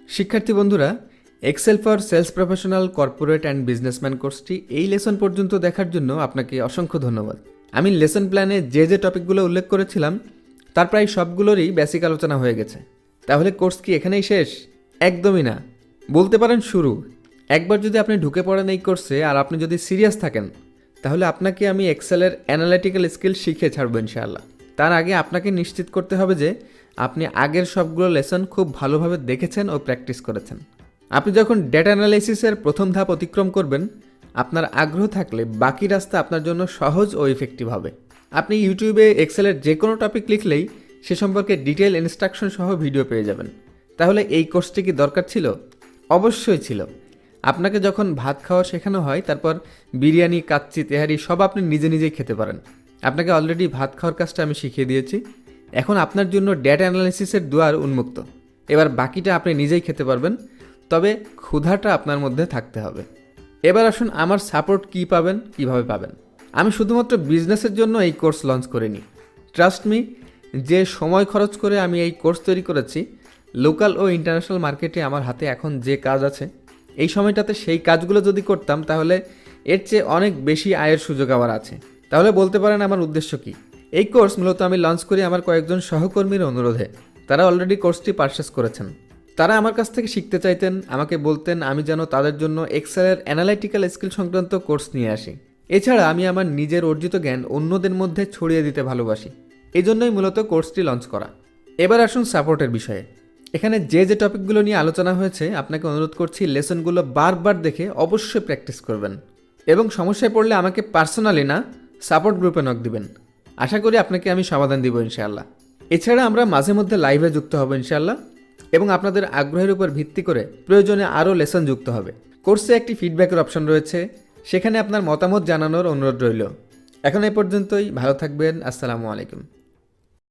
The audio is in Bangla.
শিক্ষার্থী বন্ধুরা, Excel for sales professional corporate and businessman কোর্সটি এই লেসন পর্যন্ত দেখার জন্য আপনাকে অসংখ্য ধন্যবাদ। আমি লেসন প্ল্যানে যে টপিকগুলো উল্লেখ করেছিলাম তার প্রায় সবগুলোরই বেসিক আলোচনা হয়ে গেছে। তাহলে কোর্স কি এখানেই শেষ? একদমই না, বলতে পারেন শুরু। একবার যদি আপনি ঢুকে পড়েন এই কোর্সে আর আপনি যদি সিরিয়াস থাকেন, তাহলে আপনাকে আমি এক্সেলের অ্যানালিটিক্যাল স্কিল শিখে ছাড়বো ইনশাআল্লাহ। তার আগে আপনাকে নিশ্চিত করতে হবে যে আপনি আগের সবগুলো লেসন খুব ভালোভাবে দেখেছেন ও প্র্যাকটিস করেছেন। আপনি যখন ডেটা অ্যানালাইসিসের প্রথম ধাপ অতিক্রম করবেন, আপনার আগ্রহ থাকলে বাকি রাস্তা আপনার জন্য সহজ ও ইফেক্টিভ হবে। আপনি ইউটিউবে এক্সেলের যে কোনো টপিক লিখলেই সে সম্পর্কে ডিটেল ইনস্ট্রাকশন সহ ভিডিও পেয়ে যাবেন। তাহলে এই কোর্সটি কি দরকার ছিল? অবশ্যই ছিল। আপনাকে যখন ভাত খাওয়া শেখানো হয়, তারপর বিরিয়ানি, কাচ্চি, তেহারি সব আপনি নিজে নিজেই খেতে পারেন। আপনাকে অলরেডি ভাত খাওয়ার কাজটা আমি শিখিয়ে দিয়েছি। এখন আপনার জন্য ডেটা অ্যানালাইসিসের দুয়ার উন্মুক্ত। এবার বাকিটা আপনি নিজেই খেতে পারবেন, তবে ক্ষুধাটা আপনার মধ্যে থাকতে হবে। এবার আসুন আমার সাপোর্ট কী পাবেন, কিভাবে পাবেন। আমি শুধুমাত্র বিজনেসের জন্য এই কোর্স লঞ্চ করিনি। ট্রাস্ট মি, যে সময় খরচ করে আমি এই কোর্স তৈরি করেছি, লোকাল ও ইন্টারন্যাশনাল মার্কেটে আমার হাতে এখন যে কাজ আছে, এই সময়টাতে সেই কাজগুলো যদি করতাম তাহলে এর চেয়ে অনেক বেশি আয়ের সুযোগ আমার আছে। তাহলে বলতে পারেন আমার উদ্দেশ্য কী? এই কোর্স মূলত আমি লঞ্চ করি আমার কয়েকজন সহকর্মীর অনুরোধে। তারা অলরেডি কোর্সটি পারচেস করেছেন। তারা আমার কাছ থেকে শিখতে চাইতেন, আমাকে বলতেন আমি যেন তাদের জন্য এক্সেলের অ্যানালাইটিক্যাল স্কিল সংক্রান্ত কোর্স নিয়ে আসি। এছাড়া আমি আমার নিজের অর্জিত জ্ঞান অন্যদের মধ্যে ছড়িয়ে দিতে ভালোবাসি। এই জন্যই মূলত কোর্সটি লঞ্চ করা। এবার আসুন সাপোর্টের বিষয়ে। এখানে যে টপিকগুলো নিয়ে আলোচনা হয়েছে, আপনাকে অনুরোধ করছি লেসনগুলো বারবার দেখে অবশ্যই প্র্যাকটিস করবেন এবং সমস্যায় পড়লে আমাকে পার্সোনালি না, সাপোর্ট গ্রুপে নক দিবেন। আশা করি আপনাকে আমি সমাধান দিব ইনশাআল্লাহ। এছাড়া আমরা মাঝে মধ্যে লাইভে যুক্ত হব ইনশাআল্লাহ, এবং আপনাদের আগ্রহের উপর ভিত্তি করে প্রয়োজনে আরও লেসন যুক্ত হবে। কোর্সে একটি ফিডব্যাকের অপশন রয়েছে, সেখানে আপনার মতামত জানানোর অনুরোধ রইল। এখন এই পর্যন্তই। ভালো থাকবেন। আসসালামু আলাইকুম।